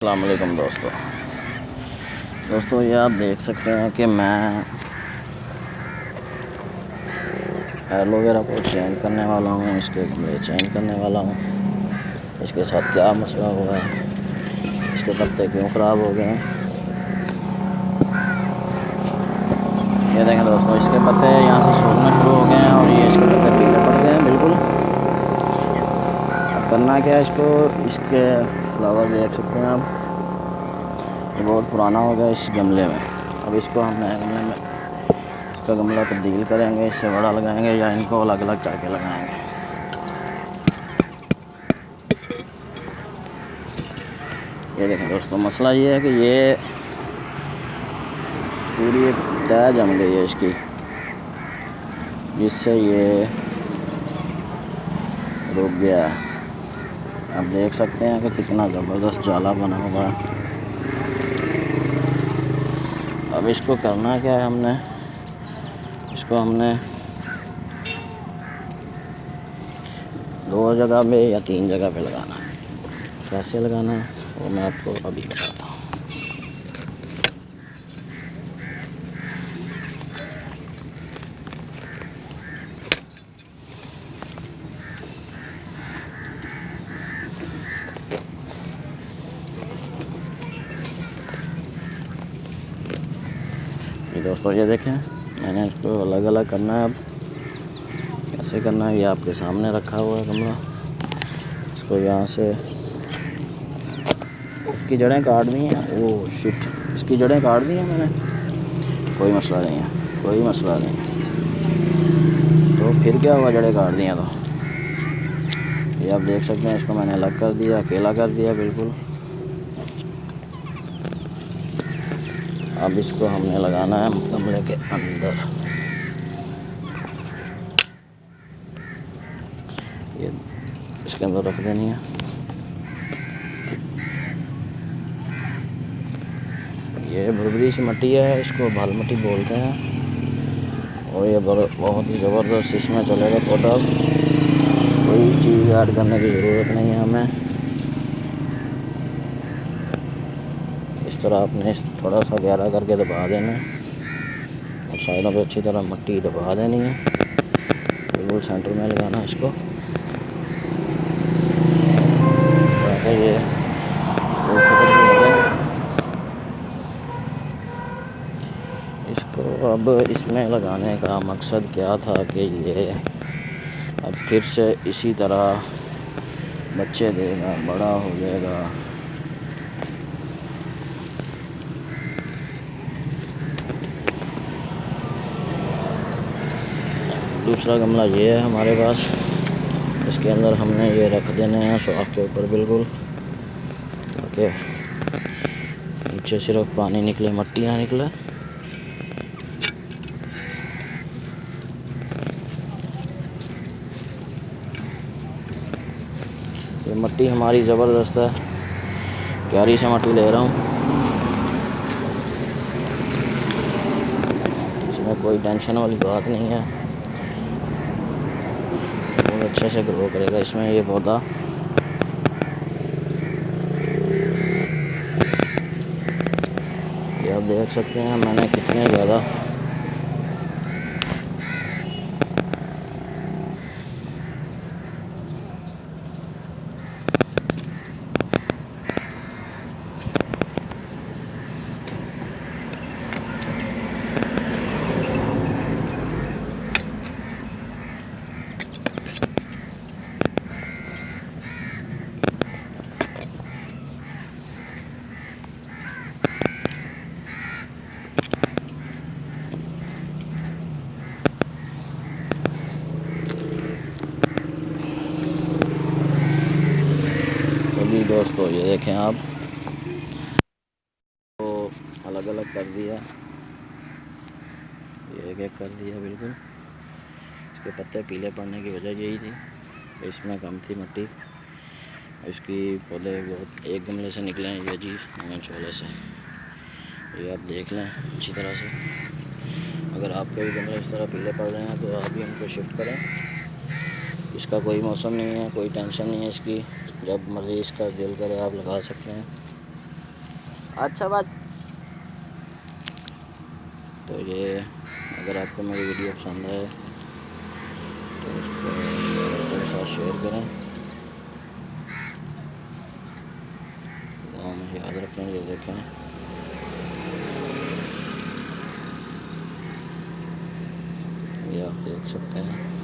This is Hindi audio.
अस्सलाम वालेकुम दोस्तों ये आप देख सकते हैं कि मैं एलोवेरा को चेंज करने वाला हूँ। इसके गमले चेंज करने वाला हूँ। इसके साथ क्या मसला हुआ है, इसके पत्ते क्यों ख़राब हो गए हैं। ये देखें दोस्तों, इसके पत्ते यहाँ से सूखना शुरू हो गए हैं और ये इसके पत्ते पीले पड़ गए हैं बिल्कुल। अब करना क्या है, इसके फ्लावर देख सकते हैं आप, ये बहुत पुराना हो गया इस गमले में। अब इसको हम नए गमले में इसका गमला तब्दील करेंगे, इससे बड़ा लगाएंगे या इनको अलग अलग करके लगाएंगे। ये देखें दोस्तों, मसला ये है कि ये पूरी एक तह जम गई है इसकी, जिससे ये रुक गया है। आप देख सकते हैं कि कितना ज़बरदस्त जाला बना हुआ है। अब इसको करना क्या है, इसको हमने 2 जगह पे या 3 जगह पे लगाना है। कैसे लगाना है वो मैं आपको अभी बताता हूँ। ये दोस्तों ये देखें, मैंने इसको अलग अलग करना है। अब कैसे करना है ये आपके सामने रखा हुआ है गमला। इसको यहाँ से इसकी जड़ें काट दी हैं। ओह शिट, इसकी जड़ें काट दी हैं मैंने। कोई मसला नहीं है, कोई मसला नहीं है। तो फिर क्या हुआ, जड़ें काट दी हैं तो ये आप देख सकते हैं। इसको मैंने अलग कर दिया, अकेला कर दिया बिल्कुल। अब इसको हमने लगाना है गमले के अंदर। ये इसके अंदर रख देनी है। ये भुरभुरी सी मिट्टी है, इसको भाल मिट्टी बोलते हैं। और ये बहुत ही ज़बरदस्त इसमें चलेगा पौधा। कोई चीज़ ऐड करने की ज़रूरत नहीं है हमें। इस तरह आपने थोड़ा सा गहरा करके दबा देना है और साइडों पे अच्छी तरह मिट्टी दबा देनी है। बिल्कुल सेंटर में लगाना है इसको। ये खूबसूरत भी हो गया। इसको अब इसमें लगाने का मकसद क्या था कि ये अब फिर से इसी तरह बच्चे देगा, बड़ा हो जाएगा। दूसरा गमला ये है हमारे पास, इसके अंदर हमने ये रख देने हैं सुराख के ऊपर बिल्कुल, ताकि नीचे सिर्फ पानी निकले, मिट्टी ना निकले। ये मिट्टी हमारी ज़बरदस्त है, क्यारी से मिट्टी ले रहा हूँ। इसमें कोई टेंशन वाली बात नहीं है, बहुत अच्छे से ग्रो करेगा इसमें ये पौधा। ये आप देख सकते हैं मैंने कितने ज़्यादा दोस्तों ये देखें आप, तो अलग अलग कर दिया, ये एक एक कर दिया बिल्कुल। इसके पत्ते पीले पड़ने की वजह यही थी, इसमें कम थी मिट्टी। इसकी पौधे बहुत एक गमले से निकले हैं ये जी, छोले से। ये आप देख लें अच्छी तरह से। अगर आपके भी गमले इस तरह पीले पड़ रहे हैं तो आप भी उनको शिफ्ट करें। इसका कोई मौसम नहीं है, कोई टेंशन नहीं है इसकी। जब मर्ज़ी इसका दिल करे आप लगा सकते हैं। अच्छा बात। तो ये अगर आपको मेरी वीडियो पसंद आए तो उसको दोस्तों के साथ शेयर करें, दुआ में याद रखें। ये देखें, ये आप देख सकते हैं।